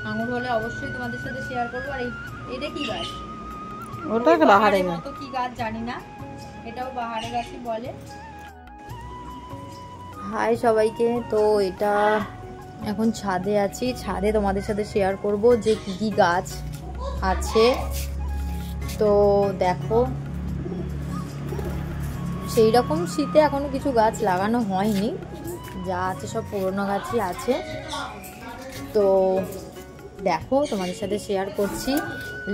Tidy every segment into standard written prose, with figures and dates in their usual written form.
আঙুর হলে অবশ্যই তোমাদের সাথে শেয়ার করবো। আর এটা কি গাছ? ওটা বাহারের মতো কি গাছ জানি না, এটাও বাহারের গাছই বলে। হাই সবাইকে, তো এটা এখন ছাদে আছি। ছাদে তোমাদের সাথে শেয়ার করব যে কি কি গাছ আছে। তো দেখো, সেই রকম শীতে এখনো কিছু গাছ লাগানো হয়নি, যা আছে সব পুরনো গাছই আছে। তো দেখো তোমাদের সাথে শেয়ার করছি।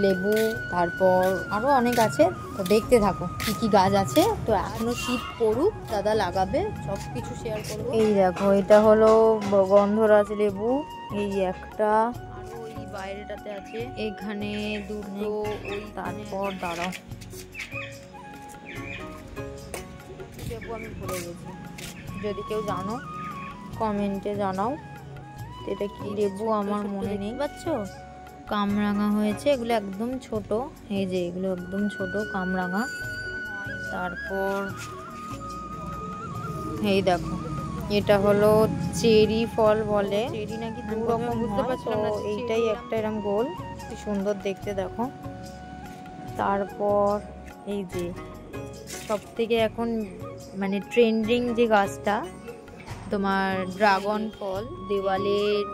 লেবু, তারপর আরও অনেক আছে, তো দেখতে থাকো কি কি গাছ আছে। তো এখনো শীত পড়ুক, দাদা লাগাবে, সব কিছু শেয়ার করবো। এই দেখো, এটা হলো গন্ধরাজ লেবু, এই একটা, আরও ওই বাইরেটাতে আছে, এখানে দুটো, ওই তারপর দাঁড়াও লেবু আমি ভুলে গেছি, যদি কেউ জানো কমেন্টে জানাও এটা কি লেবু, আমার মনে নেই। পাচ্ছ কামরাঙা হয়েছে, এগুলো একদম ছোট, এই যে এগুলো একদম ছোট কামরাঙা। তারপর এই দেখো, এটা হলো চেরি ফল বলে, চেরি নাকি দু রকম বুঝতে পারছো, এইটাই একটা এরকম গোল, কি সুন্দর দেখতে দেখো। তারপর এই যে সব থেকে এখন মানে ট্রেন্ডিং যে গাছটা তোমার ড্রাগন ফল, দেওয়ালের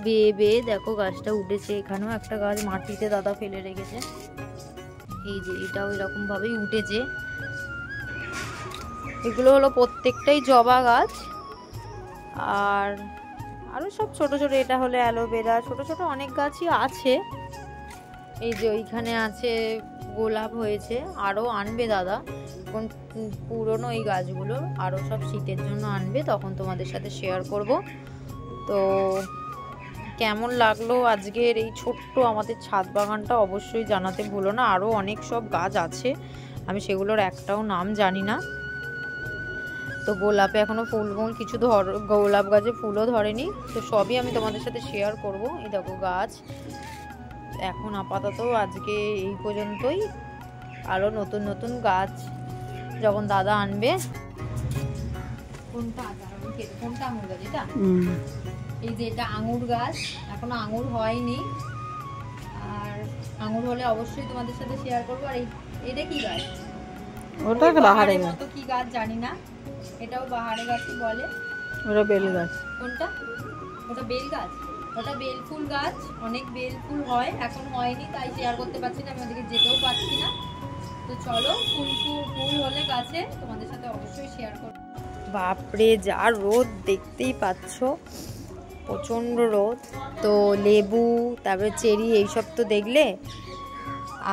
বেয়ে বেয়ে দেখো গাছটা উঠেছে। এখানেও একটা গাছ মাটিতে দাদা ফেলে রেখেছে, এই যে এটাও এরকম ভাবেই উঠেছে। এগুলো হলো প্রত্যেকটাই জবা গাছ, আর আরো সব ছোট ছোট, এটা হলো অ্যালোভেরা, ছোট ছোট অনেক গাছই আছে। এই যে ওইখানে আছে গোলাপ হয়েছে, আরো আনবে দাদা, এখন পুরনো এই গাছগুলো আরো সব শীতের জন্য আনবে, তখন তোমাদের সাথে শেয়ার করব। তো কেমন লাগলো আজকের এই ছোট্ট আমাদের ছাদ বাগানটা অবশ্যই জানাতে ভুলো না। আরও অনেক সব গাছ আছে, আমি সেগুলোর একটাও নাম জানি না। তো গোলাপে এখনো ফুল কিছু গোলাপ গাছে ফুলও ধরেনি, তো সবই আমি তোমাদের সাথে শেয়ার করব। এই দেখো গাছ, এখন আপাতত আজকে এই পর্যন্তই, আরও নতুন নতুন গাছ যখন দাদা আনবে। কোনটা কোনটা আঙুর গাছ? এটা এই যে এটা আঙুর গাছ, এখনো আঙুর হয়নি, আর আঙুর হলে অবশ্যই তোমাদের সাথে শেয়ার করবো। আর এটা কি গাছ? ওটা বাহারের মতো কি গাছ জানি না, এটাও বাহারের গাছই বলে। ওটা বেল গাছ। কোনটা? ওটা বেল গাছ, ওটা বেল ফুল গাছ, অনেক বেল ফুল হয়, এখন হয়নি তাই শেয়ার করতে পারছি না, আমি ওদিকে যেতেও পারছি না। তো চলো, ফুল হলে গাছে তোমাদের সাথে অবশ্যই শেয়ার করবো। বাপরে যা রোদ, দেখতেই পাচ্ছ প্রচণ্ড রোদ। তো লেবু, তারপরে চেরি, এইসব তো দেখলে,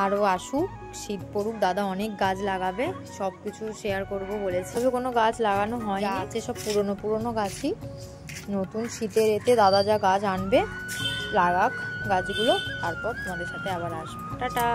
আরও আসুক, শীত পড়ুক, দাদা অনেক গাছ লাগাবে, সব কিছু শেয়ার করবো বলেছে। তবে কোনো গাছ লাগানো হয় আছে, সব পুরনো পুরনো গাছই, নতুন শীতের এতে দাদা যা গাছ আনবে লাগাক গাছগুলো, তারপর তোমাদের সাথে আবার আসবো। টাটা।